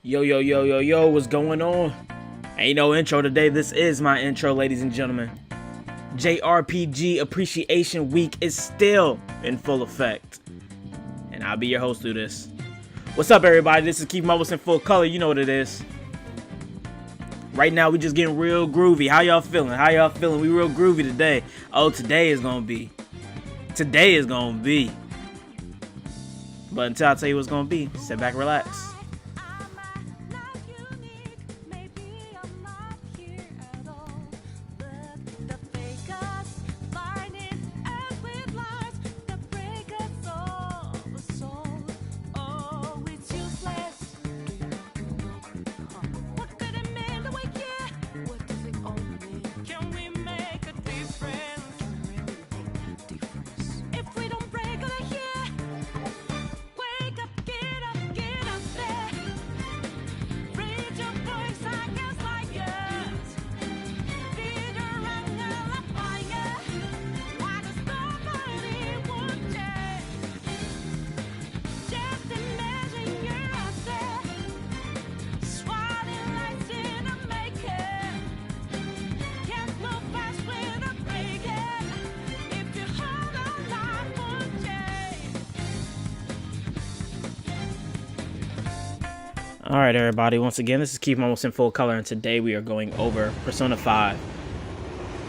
Yo, yo, yo, yo, yo, what's going on? Ain't no intro today. This is my intro, ladies and gentlemen. JRPG Appreciation Week is still in full effect. And I'll be your host through this. What's up, everybody? This is Keith Mobus in full color. You know what it is. Right now, we just getting real groovy. How y'all feeling? We real groovy today. Oh, today is gonna be. But until I tell you what's gonna be, sit back, relax. Alright, everybody, once again, this is Keith Mobus in full color, and today we are going over Persona 5,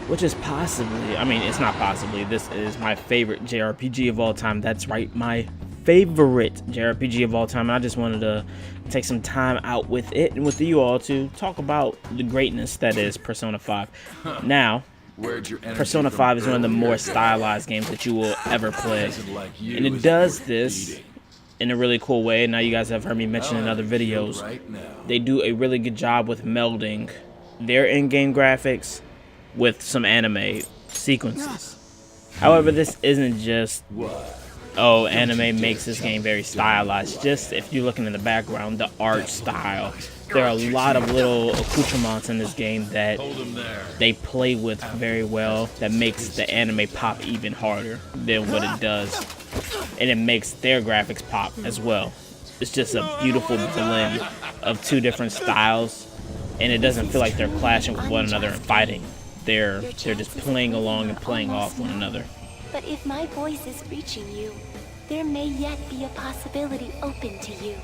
which is it's not possibly, this is my favorite JRPG of all time. That's right, my favorite JRPG of all time, and I just wanted to take some time out with it and with you all to talk about the greatness that is Persona 5. Now, Persona 5 is one of the more stylized games that you will ever play, and it does this in a really cool way. Now you guys have heard me mention in other videos, they do a really good job with melding their in-game graphics with some anime sequences. However, this isn't just, oh, anime makes this game very stylized. Just if you're looking in the background, the art style, there are a lot of little accoutrements in this game that they play with very well, that makes the anime pop even harder than what it does. And it makes their graphics pop as well. It's just a beautiful blend of two different styles, and it doesn't feel like they're clashing with one another and fighting. They're just playing along and playing off one another. But if my voice is reaching you, there may yet be a possibility open to you.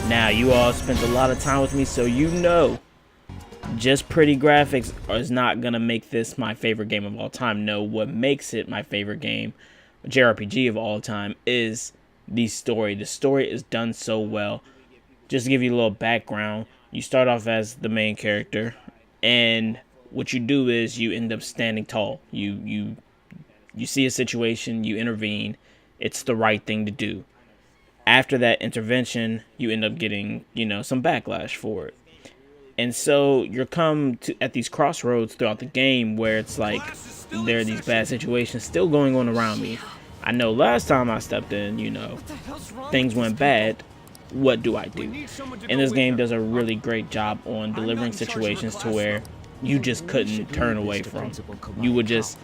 Now, you all spent a lot of time with me, so you know just pretty graphics is not going to make this my favorite game of all time. No, what makes it my favorite game, JRPG of all time, is the story. The story is done so well. Just to give you a little background, you start off as the main character, and what you do is you end up standing tall. You see a situation, you intervene. It's the right thing to do. After that intervention, you end up getting, some backlash for it. And so you're come to at these crossroads throughout the game where it's like there are these bad situations still going on around me. I know last time I stepped in, things went bad. What do I do? And this game does a really great job on delivering situations to where you just couldn't turn away from. You would just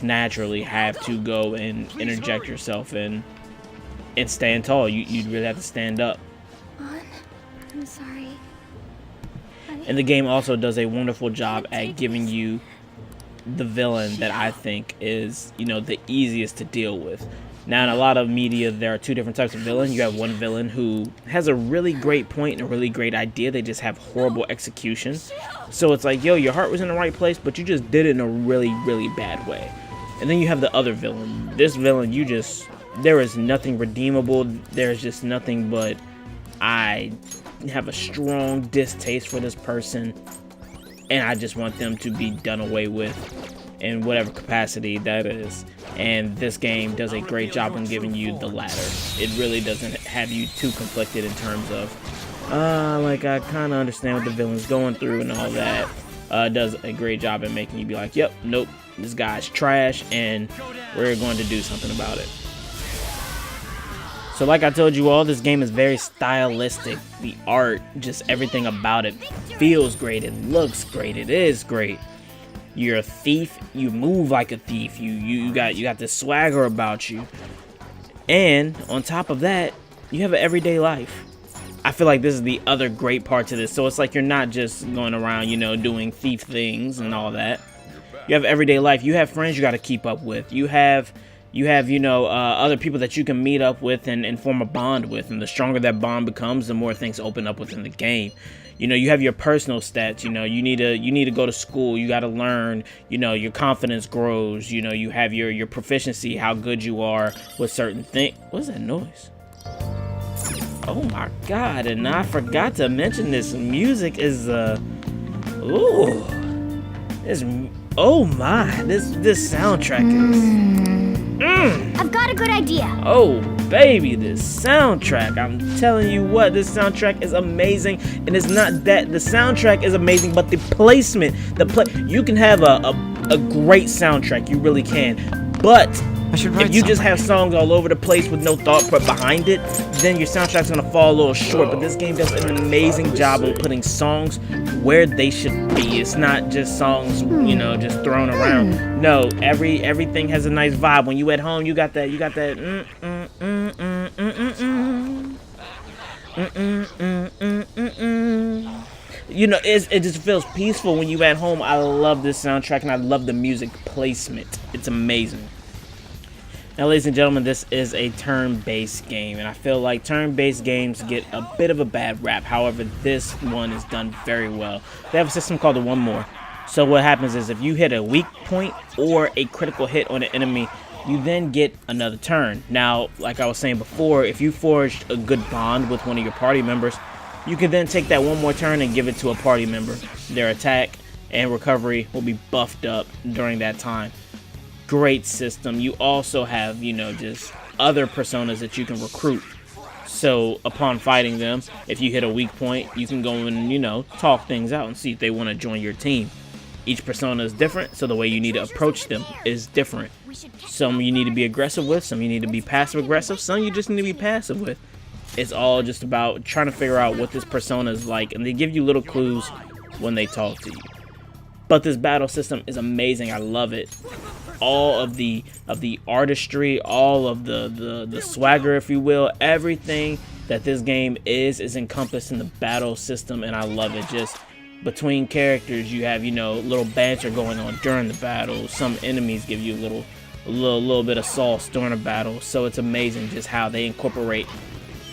naturally have to go and interject yourself and stand tall. You'd really have to stand up. I'm sorry. And the game also does a wonderful job at giving you the villain that I think is, you know, the easiest to deal with. Now, in a lot of media, there are two different types of villain. You have one villain who has a really great point and a really great idea. They just have horrible execution. So it's like, yo, your heart was in the right place, but you just did it in a really, really bad way. And then you have the other villain. This villain, there is nothing redeemable. There's just nothing but, I have a strong distaste for this person, and I just want them to be done away with in whatever capacity that is. And this game does a great job in giving you the latter. It really doesn't have you too conflicted in terms of, like, I kind of understand what the villain's going through and all that. It does a great job in making you be like, yep, nope, this guy's trash, and we're going to do something about it. So like I told you all, this game is very stylistic. The art, just everything about it feels great. It looks great. It is great. You're a thief. You move like a thief. You got this swagger about you. And on top of that, you have an everyday life. I feel like this is the other great part to this. So it's like you're not just going around, you know, doing thief things and all that. You have everyday life. You have friends you got to keep up with. You have, you know, other people that you can meet up with and form a bond with. And the stronger that bond becomes, the more things open up within the game. You know, you have your personal stats. You know, you need to go to school. You got to learn. You know, your confidence grows. You know, you have your proficiency, how good you are with certain things. What's that noise? Oh my God! And I forgot to mention this music is ooh, oh my, this soundtrack is. I've got a good idea. Oh baby, this soundtrack! I'm telling you what, this soundtrack is amazing, and it's not that the soundtrack is amazing, but the placement, you can have a great soundtrack, you really can, but if you just have songs all over the place with no thought put behind it, then your soundtrack's gonna fall a little short. But this game does an amazing job of putting songs where they should be. It's not just songs, you know, just thrown around. No, everything has a nice vibe. When you at home, you got that. You know, it just feels peaceful when you at home. I love this soundtrack and I love the music placement. It's amazing. Now, ladies and gentlemen, this is a turn-based game, and I feel like turn-based games get a bit of a bad rap. However, this one is done very well. They have a system called the One More. So what happens is if you hit a weak point or a critical hit on an enemy, you then get another turn. Now, like I was saying before, if you forged a good bond with one of your party members, you can then take that one more turn and give it to a party member. Their attack and recovery will be buffed up during that time. Great system. You also have, you know, just other personas that you can recruit. So upon fighting them, if you hit a weak point, you can go and, you know, talk things out and see if they want to join your team. Each persona is different, so the way you need to approach them is different. Some you need to be aggressive with, some you need to be passive aggressive, some you just need to be passive with. It's all just about trying to figure out what this persona is like, and they give you little clues when they talk to you. But this battle system is amazing. I love it. All of the artistry, all of the swagger, if you will, everything that this game is encompassed in the battle system, and I love it. Just between characters, you have, you know, little banter going on during the battle. Some enemies give you a little bit of sauce during a battle. So it's amazing just how they incorporate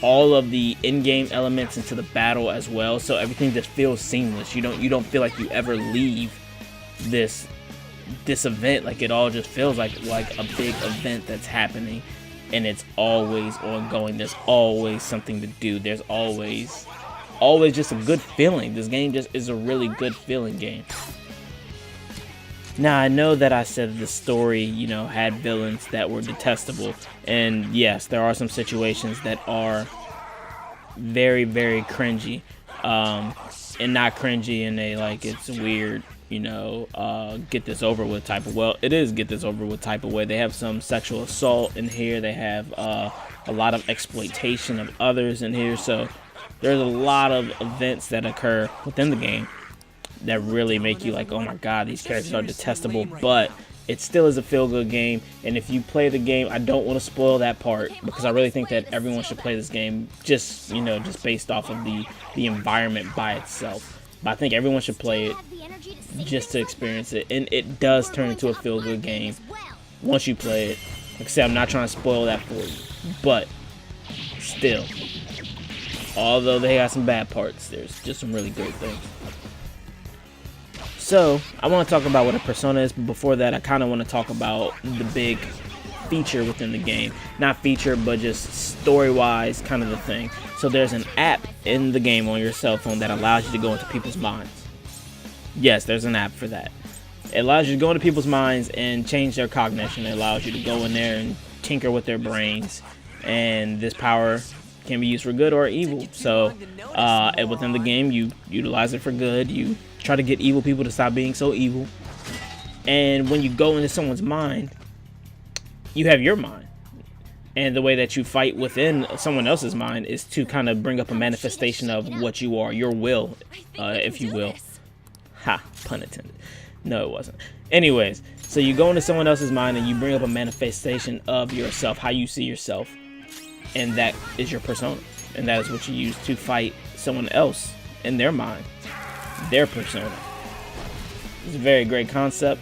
all of the in-game elements into the battle as well. So everything just feels seamless. You don't feel like you ever leave this event. Like, it all just feels like a big event that's happening, and it's always ongoing. There's always something to do. There's always just a good feeling. This game just is a really good feeling game. Now, I know that I said the story, you know, had villains that were detestable, and yes, there are some situations that are very, very cringy, and not cringy in a like it's weird, you know, get this over with type of, well, it is get this over with type of way. They have some sexual assault in here. They have a lot of exploitation of others in here. So there's a lot of events that occur within the game. that really make you like, oh my god, these characters are detestable, but it still is a feel-good game. And if you play the game, I don't want to spoil that part because I really think that everyone should play this game just, you know, just based off of the environment by itself. But I think everyone should play it just to experience it, and it does turn into a feel-good game once you play it. Like I said, I'm not trying to spoil that for you, but still, although they got some bad parts, there's just some really great things. So I want to talk about what a persona is, but before that I kind of want to talk about the big feature within the game. Not feature, but just story-wise kind of the thing. So there's an app in the game on your cell phone that allows you to go into people's minds. Yes, there's an app for that. It allows you to go into people's minds and change their cognition. It allows you to go in there and tinker with their brains, and this power can be used for good or evil. So within the game, you utilize it for good. You try to get evil people to stop being so evil. And when you go into someone's mind, you have your mind. And the way that you fight within someone else's mind is to kind of bring up a manifestation of what you are, your will, if you will. Ha, pun intended. No, it wasn't. Anyways, so you go into someone else's mind and you bring up a manifestation of yourself, how you see yourself. And that is your persona. And that is what you use to fight someone else in their mind, their persona. It's a very great concept.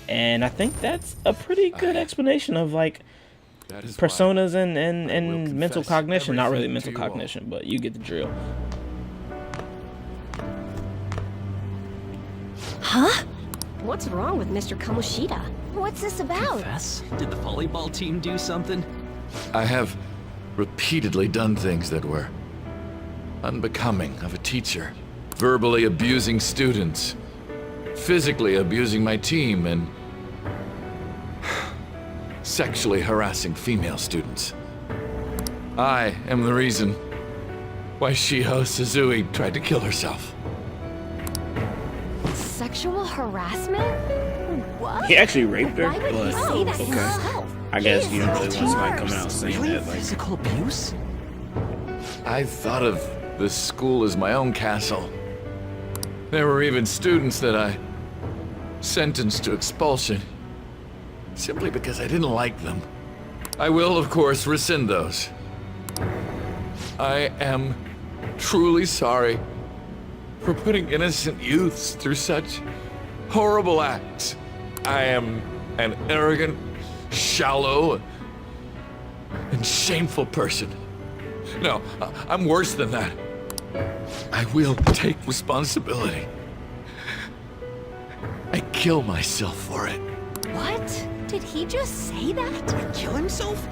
And I think that's a pretty good explanation of like personas and mental cognition. Not really mental cognition, but you get the drill. Huh? What's wrong with Mr. Kamoshida? What's this about? Confess? Did the volleyball team do something? I have repeatedly done things that were unbecoming of a teacher. Verbally abusing students, physically abusing my team, and sexually harassing female students. I am the reason why Shiho Suzui tried to kill herself. Sexual harassment? What? He actually raped her, Why would he but say that okay. himself? I guess you don't really want somebody Worse. coming out saying Really? that. Like, Physical abuse? I thought of this school as my own castle. There were even students that I sentenced to expulsion simply because I didn't like them. I will, of course, rescind those. I am truly sorry for putting innocent youths through such horrible acts. I am an arrogant, shallow, and shameful person. No, I'm worse than that. I will take responsibility. I kill myself for it. What? Did he just say that? Kill himself?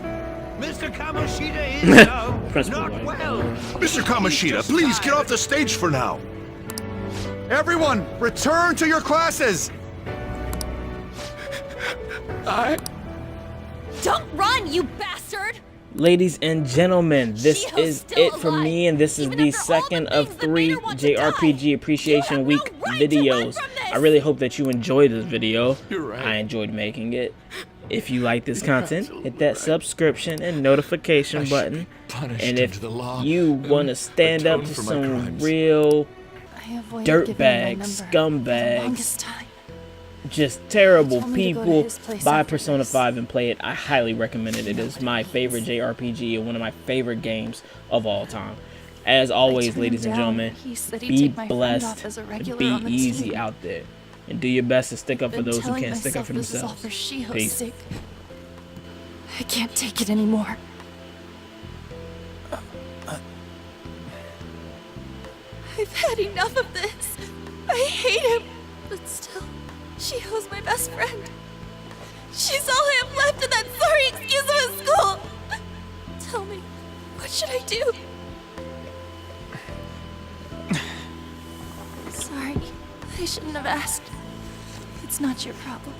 Mr. Kamoshida is Principal, not right? well. Mr. Kamoshida, please get off the stage for now. Everyone, return to your classes! Don't run, you bastard! ladies and gentlemen, this Shiho's is still it for alive, me, and this is even the after all the second of things that 3 made her want to die. JRPG You Appreciation have Week no right to run videos. from this. I really hope that you enjoyed this video. You're right. I enjoyed making it. If you like this content, hit that subscription and notification button. Punished And under if the law you and want to stand up atone to for my some crimes. real I avoided giving my dirtbags, number for the scumbags, longest time. just terrible Told me to go to people, his place buy after Persona this. 5 and play it. I highly recommend it. It is my favorite JRPG and one of my favorite games of all time. As always, turned ladies him and down. gentlemen, He said he'd be take my friend blessed off as a and regular be on the easy team. out there. And do your best to stick up for Been those who telling can't stick up myself for this is all themselves. for Shiho's Peace. sake. I can't take it anymore. I've had enough of this. I hate him. But still, Shiho's my best friend. She's all I have left in that sorry excuse of a school. Tell me, what should I do? Sorry, I shouldn't have asked. It's not your problem.